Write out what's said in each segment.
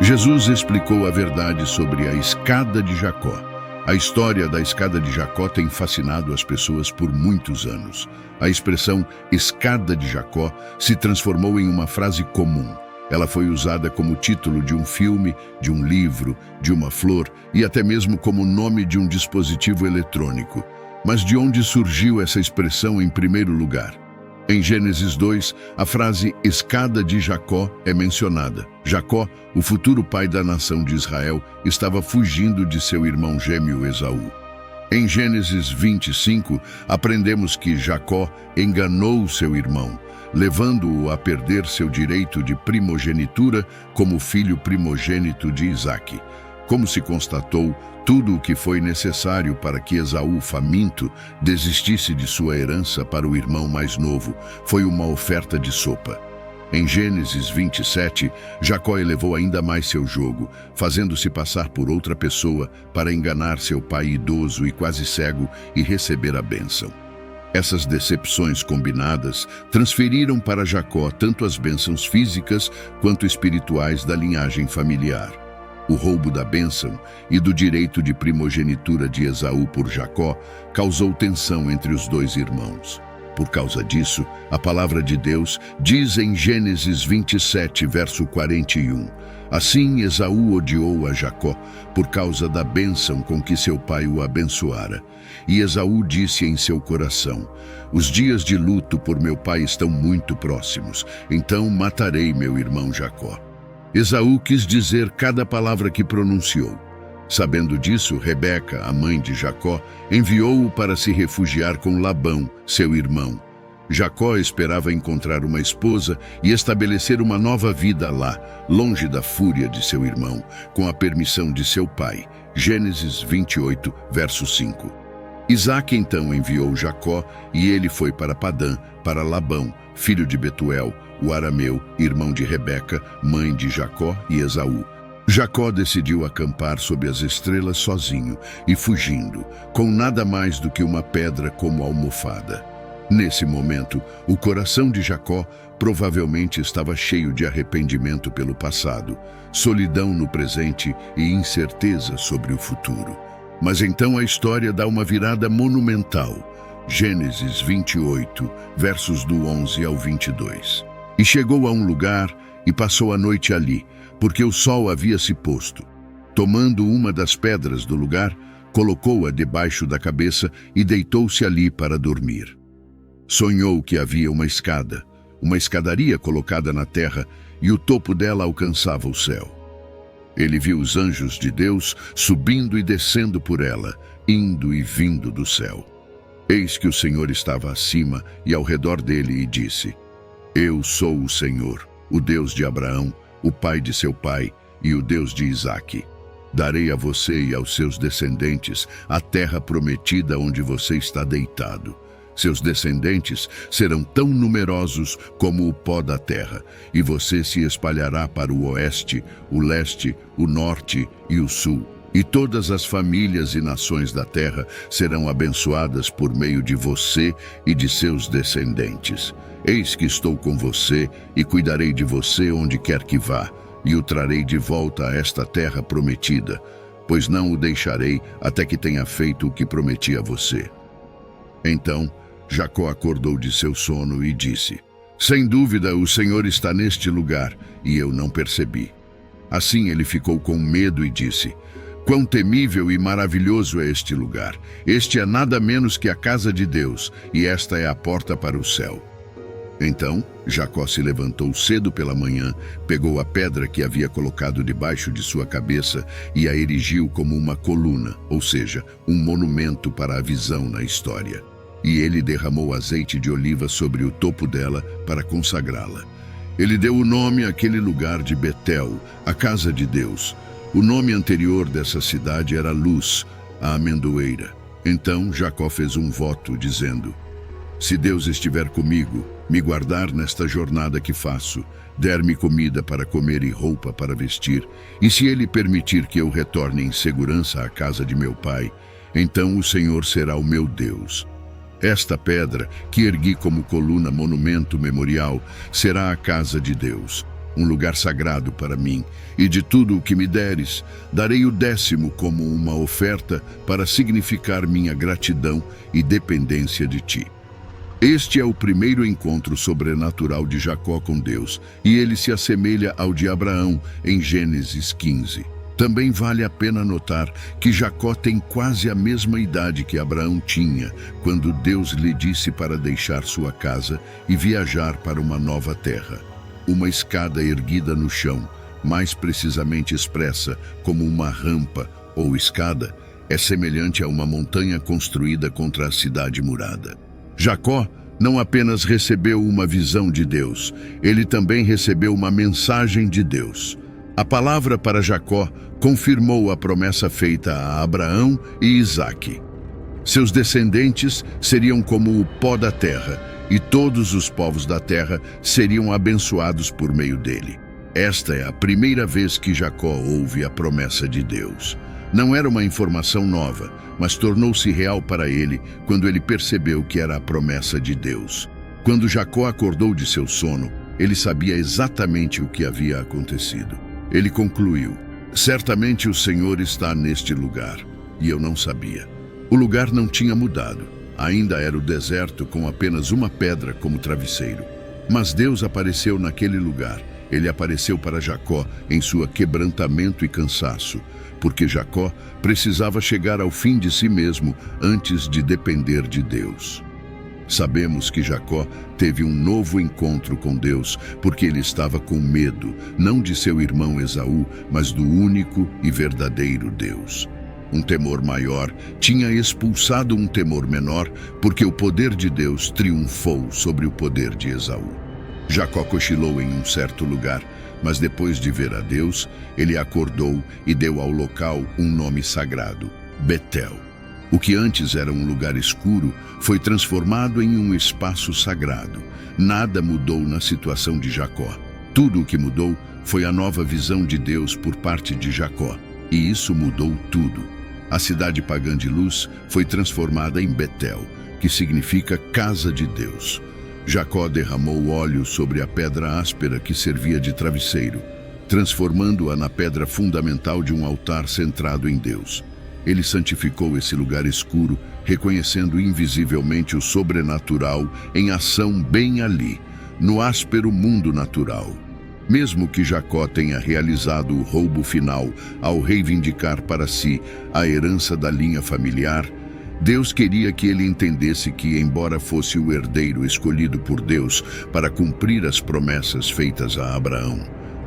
Jesus explicou a verdade sobre a escada de Jacó. A história da escada de Jacó tem fascinado as pessoas por muitos anos. A expressão escada de Jacó se transformou em uma frase comum. Ela foi usada como título de um filme, de um livro, de uma flor e até mesmo como nome de um dispositivo eletrônico. Mas de onde surgiu essa expressão em primeiro lugar? Em Gênesis 2, a frase escada de Jacó é mencionada. Jacó, o futuro pai da nação de Israel, estava fugindo de seu irmão gêmeo Esaú. Em Gênesis 25, aprendemos que Jacó enganou seu irmão, levando-o a perder seu direito de primogenitura como filho primogênito de Isaque. Como se constatou, tudo o que foi necessário para que Esaú, faminto, desistisse de sua herança para o irmão mais novo foi uma oferta de sopa. Em Gênesis 27, Jacó elevou ainda mais seu jogo, fazendo-se passar por outra pessoa para enganar seu pai idoso e quase cego e receber a bênção. Essas decepções combinadas transferiram para Jacó tanto as bênçãos físicas quanto espirituais da linhagem familiar. O roubo da bênção e do direito de primogenitura de Esaú por Jacó causou tensão entre os dois irmãos. Por causa disso, a palavra de Deus diz em Gênesis 27, verso 41, assim Esaú odiou a Jacó por causa da bênção com que seu pai o abençoara. E Esaú disse em seu coração, os dias de luto por meu pai estão muito próximos, então matarei meu irmão Jacó. Esaú quis dizer cada palavra que pronunciou. Sabendo disso, Rebeca, a mãe de Jacó, enviou-o para se refugiar com Labão, seu irmão. Jacó esperava encontrar uma esposa e estabelecer uma nova vida lá, longe da fúria de seu irmão, com a permissão de seu pai. Gênesis 28, verso 5. Isaque então enviou Jacó e ele foi para Padã, para Labão, filho de Betuel, o arameu, irmão de Rebeca, mãe de Jacó e Esaú. Jacó decidiu acampar sob as estrelas sozinho e fugindo, com nada mais do que uma pedra como almofada. Nesse momento, o coração de Jacó provavelmente estava cheio de arrependimento pelo passado, solidão no presente e incerteza sobre o futuro. Mas então a história dá uma virada monumental. Gênesis 28, versos do 11 ao 22. E chegou a um lugar e passou a noite ali, porque o sol havia se posto. Tomando uma das pedras do lugar, colocou-a debaixo da cabeça e deitou-se ali para dormir. Sonhou que havia uma escadaria colocada na terra, e o topo dela alcançava o céu. Ele viu os anjos de Deus subindo e descendo por ela, indo e vindo do céu. Eis que o Senhor estava acima e ao redor dele e disse, eu sou o Senhor, o Deus de Abraão, o pai de seu pai e o Deus de Isaque. Darei a você e aos seus descendentes a terra prometida onde você está deitado. Seus descendentes serão tão numerosos como o pó da terra, e você se espalhará para o oeste, o leste, o norte e o sul. E todas as famílias e nações da terra serão abençoadas por meio de você e de seus descendentes. Eis que estou com você e cuidarei de você onde quer que vá, e o trarei de volta a esta terra prometida, pois não o deixarei até que tenha feito o que prometi a você. Então, Jacó acordou de seu sono e disse, sem dúvida o Senhor está neste lugar, e eu não percebi. Assim ele ficou com medo e disse, quão temível e maravilhoso é este lugar! Este é nada menos que a casa de Deus, e esta é a porta para o céu. Então, Jacó se levantou cedo pela manhã, pegou a pedra que havia colocado debaixo de sua cabeça e a erigiu como uma coluna, ou seja, um monumento para a visão na história. E ele derramou azeite de oliva sobre o topo dela para consagrá-la. Ele deu o nome àquele lugar de Betel, a casa de Deus. O nome anterior dessa cidade era Luz, a amendoeira. Então Jacó fez um voto, dizendo, se Deus estiver comigo, me guardar nesta jornada que faço, der-me comida para comer e roupa para vestir, e se Ele permitir que eu retorne em segurança à casa de meu pai, então o Senhor será o meu Deus. Esta pedra, que ergui como coluna monumento memorial, será a casa de Deus. um lugar sagrado para mim, e de tudo o que me deres, darei o 10º como uma oferta para significar minha gratidão e dependência de ti. Este é o primeiro encontro sobrenatural de Jacó com Deus, e ele se assemelha ao de Abraão em Gênesis 15. Também vale a pena notar que Jacó tem quase a mesma idade que Abraão tinha quando Deus lhe disse para deixar sua casa e viajar para uma nova terra. Uma escada erguida no chão, mais precisamente expressa como uma rampa ou escada, é semelhante a uma montanha construída contra a cidade murada. Jacó não apenas recebeu uma visão de Deus, ele também recebeu uma mensagem de Deus. A palavra para Jacó confirmou a promessa feita a Abraão e Isaque. Seus descendentes seriam como o pó da terra, e todos os povos da terra seriam abençoados por meio dele. Esta é a primeira vez que Jacó ouve a promessa de Deus. Não era uma informação nova, mas tornou-se real para ele quando ele percebeu que era a promessa de Deus. Quando Jacó acordou de seu sono, ele sabia exatamente o que havia acontecido. Ele concluiu: certamente o Senhor está neste lugar, e eu não sabia. O lugar não tinha mudado. Ainda era o deserto com apenas uma pedra como travesseiro. Mas Deus apareceu naquele lugar. Ele apareceu para Jacó em sua quebrantamento e cansaço, porque Jacó precisava chegar ao fim de si mesmo antes de depender de Deus. Sabemos que Jacó teve um novo encontro com Deus porque ele estava com medo, não de seu irmão Esaú, mas do único e verdadeiro Deus. Um temor maior tinha expulsado um temor menor porque o poder de Deus triunfou sobre o poder de Esaú. Jacó cochilou em um certo lugar, mas depois de ver a Deus, ele acordou e deu ao local um nome sagrado: Betel. O que antes era um lugar escuro foi transformado em um espaço sagrado. Nada mudou na situação de Jacó. Tudo o que mudou foi a nova visão de Deus por parte de Jacó. E isso mudou tudo. A cidade pagã de Luz foi transformada em Betel, que significa casa de Deus. Jacó derramou óleo sobre a pedra áspera que servia de travesseiro, transformando-a na pedra fundamental de um altar centrado em Deus. Ele santificou esse lugar escuro, reconhecendo invisivelmente o sobrenatural em ação bem ali, no áspero mundo natural. Mesmo que Jacó tenha realizado o roubo final ao reivindicar para si a herança da linha familiar, Deus queria que ele entendesse que, embora fosse o herdeiro escolhido por Deus para cumprir as promessas feitas a Abraão,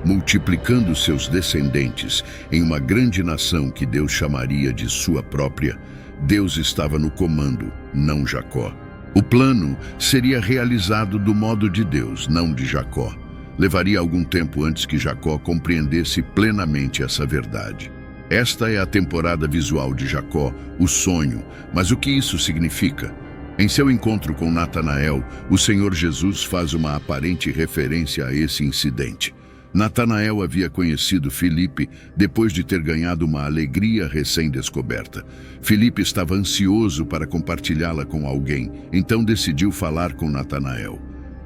multiplicando seus descendentes em uma grande nação que Deus chamaria de sua própria, Deus estava no comando, não Jacó. O plano seria realizado do modo de Deus, não de Jacó. Levaria algum tempo antes que Jacó compreendesse plenamente essa verdade. Esta é a temporada visual de Jacó, o sonho. Mas o que isso significa? Em seu encontro com Natanael, o Senhor Jesus faz uma aparente referência a esse incidente. Natanael havia conhecido Filipe depois de ter ganhado uma alegria recém-descoberta. Filipe estava ansioso para compartilhá-la com alguém, então decidiu falar com Natanael.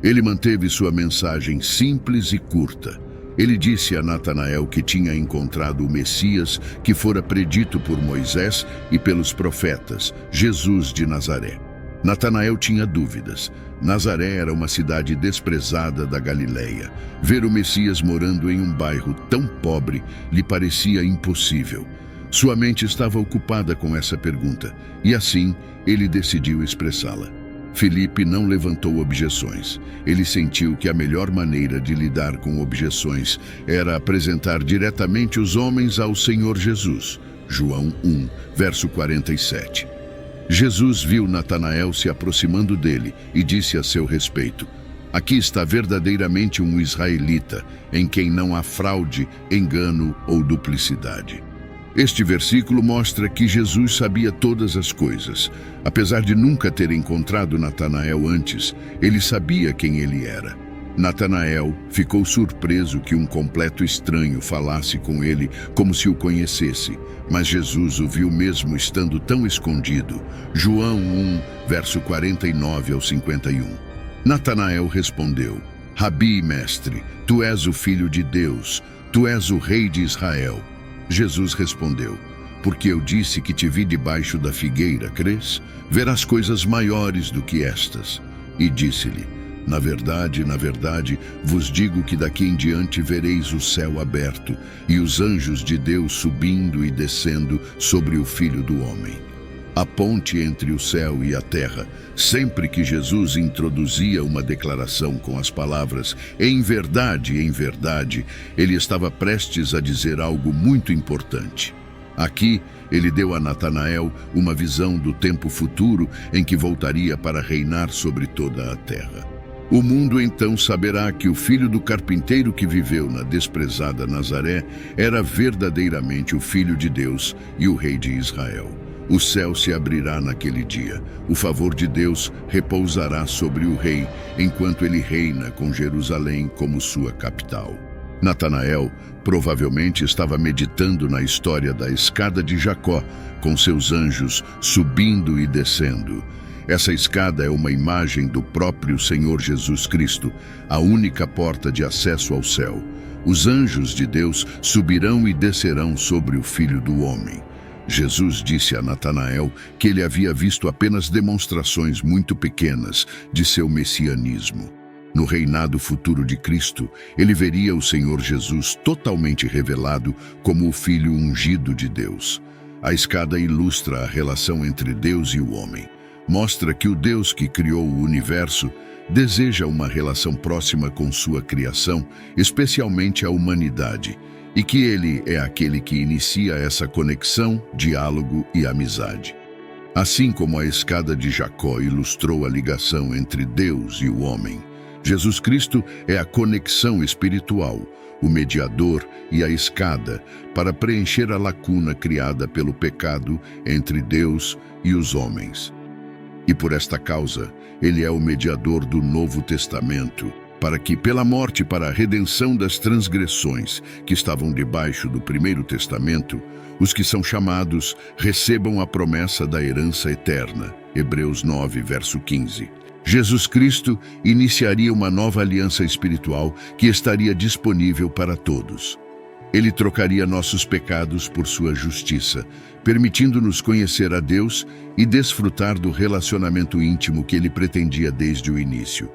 Ele manteve sua mensagem simples e curta. Ele disse a Natanael que tinha encontrado o Messias que fora predito por Moisés e pelos profetas, Jesus de Nazaré. Natanael tinha dúvidas. Nazaré era uma cidade desprezada da Galileia. Ver o Messias morando em um bairro tão pobre lhe parecia impossível. Sua mente estava ocupada com essa pergunta, e assim ele decidiu expressá-la. Filipe não levantou objeções. Ele sentiu que a melhor maneira de lidar com objeções era apresentar diretamente os homens ao Senhor Jesus. João 1, verso 47. Jesus viu Natanael se aproximando dele e disse a seu respeito: aqui está verdadeiramente um israelita, em quem não há fraude, engano ou duplicidade. Este versículo mostra que Jesus sabia todas as coisas. Apesar de nunca ter encontrado Natanael antes, ele sabia quem ele era. Natanael ficou surpreso que um completo estranho falasse com ele como se o conhecesse, mas Jesus o viu mesmo estando tão escondido. João 1, verso 49 ao 51. Natanael respondeu: Rabi, mestre, tu és o Filho de Deus, tu és o Rei de Israel. Jesus respondeu: porque eu disse que te vi debaixo da figueira, crês? Verás coisas maiores do que estas. E disse-lhe: na verdade, vos digo que daqui em diante vereis o céu aberto e os anjos de Deus subindo e descendo sobre o Filho do Homem. A ponte entre o céu e a terra, sempre que Jesus introduzia uma declaração com as palavras em verdade, ele estava prestes a dizer algo muito importante. Aqui, ele deu a Natanael uma visão do tempo futuro em que voltaria para reinar sobre toda a terra. O mundo então saberá que o filho do carpinteiro que viveu na desprezada Nazaré era verdadeiramente o Filho de Deus e o Rei de Israel. O céu se abrirá naquele dia. O favor de Deus repousará sobre o rei, enquanto ele reina com Jerusalém como sua capital. Natanael provavelmente estava meditando na história da escada de Jacó, com seus anjos subindo e descendo. Essa escada é uma imagem do próprio Senhor Jesus Cristo, a única porta de acesso ao céu. Os anjos de Deus subirão e descerão sobre o Filho do Homem. Jesus disse a Natanael que ele havia visto apenas demonstrações muito pequenas de seu messianismo. No reinado futuro de Cristo, ele veria o Senhor Jesus totalmente revelado como o Filho ungido de Deus. A escada ilustra a relação entre Deus e o homem. Mostra que o Deus que criou o universo deseja uma relação próxima com sua criação, especialmente a humanidade, e que ele é aquele que inicia essa conexão, diálogo e amizade. Assim como a escada de Jacó ilustrou a ligação entre Deus e o homem, Jesus Cristo é a conexão espiritual, o mediador e a escada para preencher a lacuna criada pelo pecado entre Deus e os homens. E por esta causa, ele é o mediador do Novo Testamento, para que, pela morte para a redenção das transgressões que estavam debaixo do Primeiro Testamento, os que são chamados recebam a promessa da herança eterna. Hebreus 9, verso 15. Jesus Cristo iniciaria uma nova aliança espiritual que estaria disponível para todos. Ele trocaria nossos pecados por sua justiça, permitindo-nos conhecer a Deus e desfrutar do relacionamento íntimo que ele pretendia desde o início.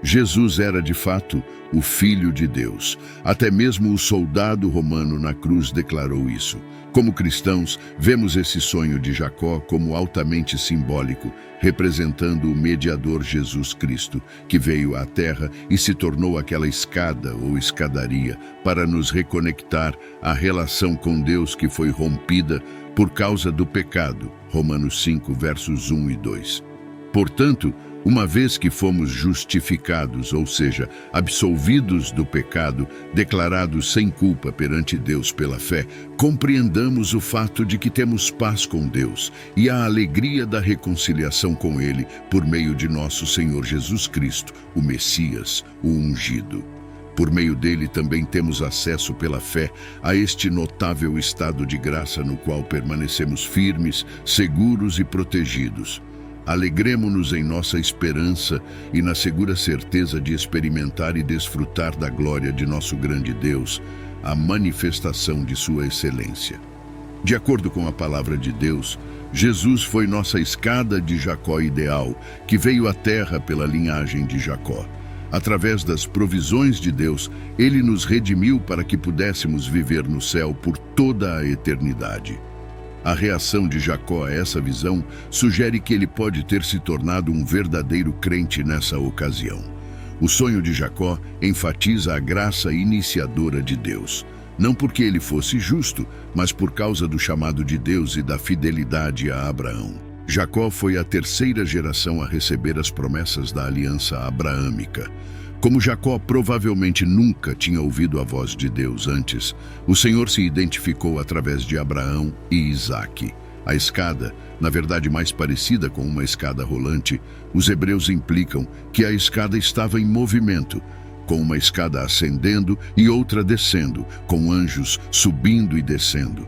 Jesus era, de fato, o Filho de Deus. Até mesmo o soldado romano na cruz declarou isso. Como cristãos, vemos esse sonho de Jacó como altamente simbólico, representando o mediador Jesus Cristo, que veio à terra e se tornou aquela escada ou escadaria para nos reconectar à relação com Deus que foi rompida por causa do pecado. Romanos 5, versos 1 e 2. Portanto, uma vez que fomos justificados, ou seja, absolvidos do pecado, declarados sem culpa perante Deus pela fé, compreendamos o fato de que temos paz com Deus e a alegria da reconciliação com Ele por meio de nosso Senhor Jesus Cristo, o Messias, o ungido. Por meio dele também temos acesso pela fé a este notável estado de graça no qual permanecemos firmes, seguros e protegidos. Alegremo-nos em nossa esperança e na segura certeza de experimentar e desfrutar da glória de nosso grande Deus, a manifestação de sua excelência. De acordo com a palavra de Deus, Jesus foi nossa escada de Jacó ideal, que veio à terra pela linhagem de Jacó. Através das provisões de Deus, ele nos redimiu para que pudéssemos viver no céu por toda a eternidade. A reação de Jacó a essa visão sugere que ele pode ter se tornado um verdadeiro crente nessa ocasião. O sonho de Jacó enfatiza a graça iniciadora de Deus, não porque ele fosse justo, mas por causa do chamado de Deus e da fidelidade a Abraão. Jacó foi a terceira geração a receber as promessas da aliança abraâmica. Como Jacó provavelmente nunca tinha ouvido a voz de Deus antes, o Senhor se identificou através de Abraão e Isaque. A escada, na verdade mais parecida com uma escada rolante, os hebreus implicam que a escada estava em movimento, com uma escada ascendendo e outra descendo, com anjos subindo e descendo.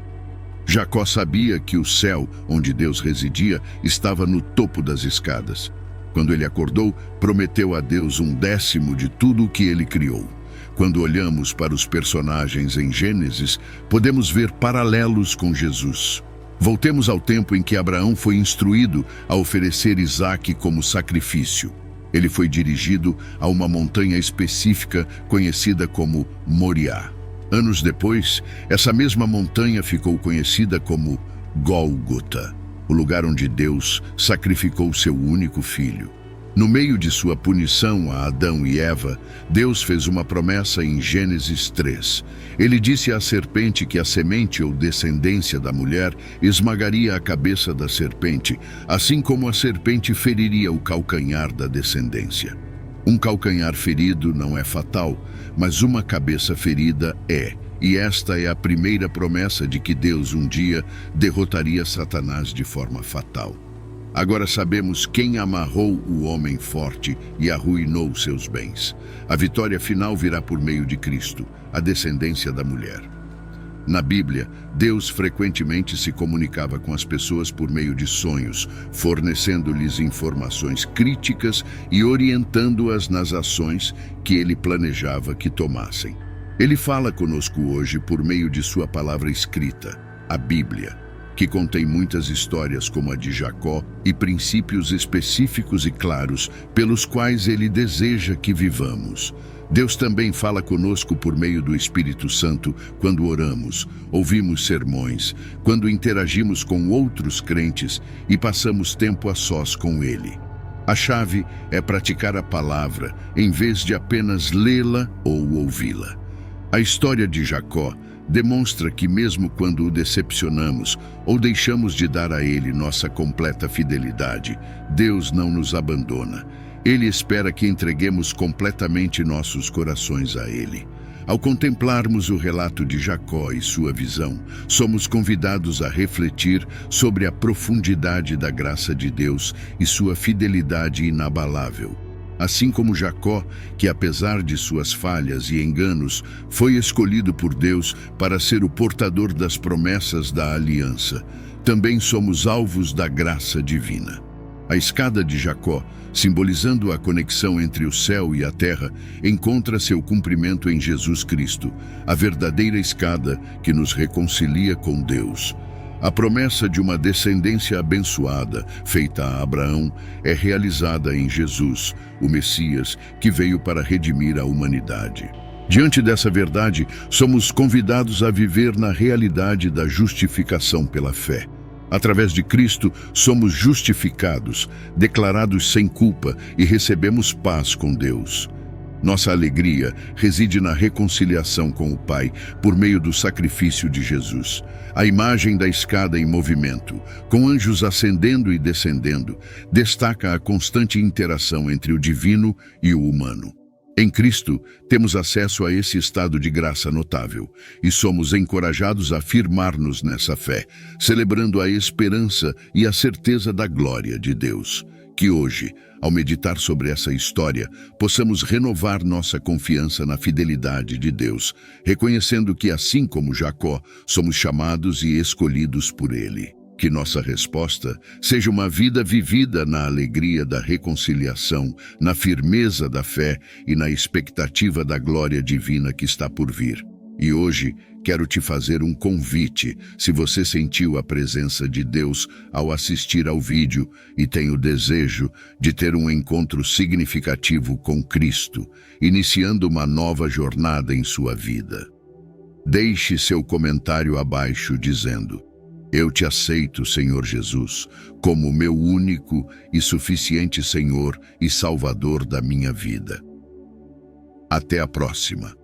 Jacó sabia que o céu, onde Deus residia, estava no topo das escadas. Quando ele acordou, prometeu a Deus 1/10 de tudo o que ele criou. Quando olhamos para os personagens em Gênesis, podemos ver paralelos com Jesus. Voltemos ao tempo em que Abraão foi instruído a oferecer Isaque como sacrifício. Ele foi dirigido a uma montanha específica conhecida como Moriá. Anos depois, essa mesma montanha ficou conhecida como Gólgota, o lugar onde Deus sacrificou seu único filho. No meio de sua punição a Adão e Eva, Deus fez uma promessa em Gênesis 3. Ele disse à serpente que a semente ou descendência da mulher esmagaria a cabeça da serpente, assim como a serpente feriria o calcanhar da descendência. Um calcanhar ferido não é fatal, mas uma cabeça ferida é. E esta é a primeira promessa de que Deus um dia derrotaria Satanás de forma fatal. Agora sabemos quem amarrou o homem forte e arruinou seus bens. A vitória final virá por meio de Cristo, a descendência da mulher. Na Bíblia, Deus frequentemente se comunicava com as pessoas por meio de sonhos, fornecendo-lhes informações críticas e orientando-as nas ações que ele planejava que tomassem. Ele fala conosco hoje por meio de sua palavra escrita, a Bíblia, que contém muitas histórias como a de Jacó e princípios específicos e claros pelos quais ele deseja que vivamos. Deus também fala conosco por meio do Espírito Santo quando oramos, ouvimos sermões, quando interagimos com outros crentes e passamos tempo a sós com Ele. A chave é praticar a palavra em vez de apenas lê-la ou ouvi-la. A história de Jacó demonstra que mesmo quando o decepcionamos ou deixamos de dar a ele nossa completa fidelidade, Deus não nos abandona. Ele espera que entreguemos completamente nossos corações a Ele. Ao contemplarmos o relato de Jacó e sua visão, somos convidados a refletir sobre a profundidade da graça de Deus e sua fidelidade inabalável. Assim como Jacó, que apesar de suas falhas e enganos, foi escolhido por Deus para ser o portador das promessas da aliança, também somos alvos da graça divina. A escada de Jacó, simbolizando a conexão entre o céu e a terra, encontra seu cumprimento em Jesus Cristo, a verdadeira escada que nos reconcilia com Deus. A promessa de uma descendência abençoada, feita a Abraão, é realizada em Jesus, o Messias, que veio para redimir a humanidade. Diante dessa verdade, somos convidados a viver na realidade da justificação pela fé. Através de Cristo, somos justificados, declarados sem culpa e recebemos paz com Deus. Nossa alegria reside na reconciliação com o Pai por meio do sacrifício de Jesus. A imagem da escada em movimento, com anjos ascendendo e descendendo, destaca a constante interação entre o divino e o humano. Em Cristo, temos acesso a esse estado de graça notável e somos encorajados a firmar-nos nessa fé, celebrando a esperança e a certeza da glória de Deus. Que hoje, ao meditar sobre essa história, possamos renovar nossa confiança na fidelidade de Deus, reconhecendo que, assim como Jacó, somos chamados e escolhidos por Ele. Que nossa resposta seja uma vida vivida na alegria da reconciliação, na firmeza da fé e na expectativa da glória divina que está por vir. E hoje, quero te fazer um convite, se você sentiu a presença de Deus ao assistir ao vídeo e tem o desejo de ter um encontro significativo com Cristo, iniciando uma nova jornada em sua vida. Deixe seu comentário abaixo dizendo: Eu te aceito, Senhor Jesus, como meu único e suficiente Senhor e Salvador da minha vida. Até a próxima.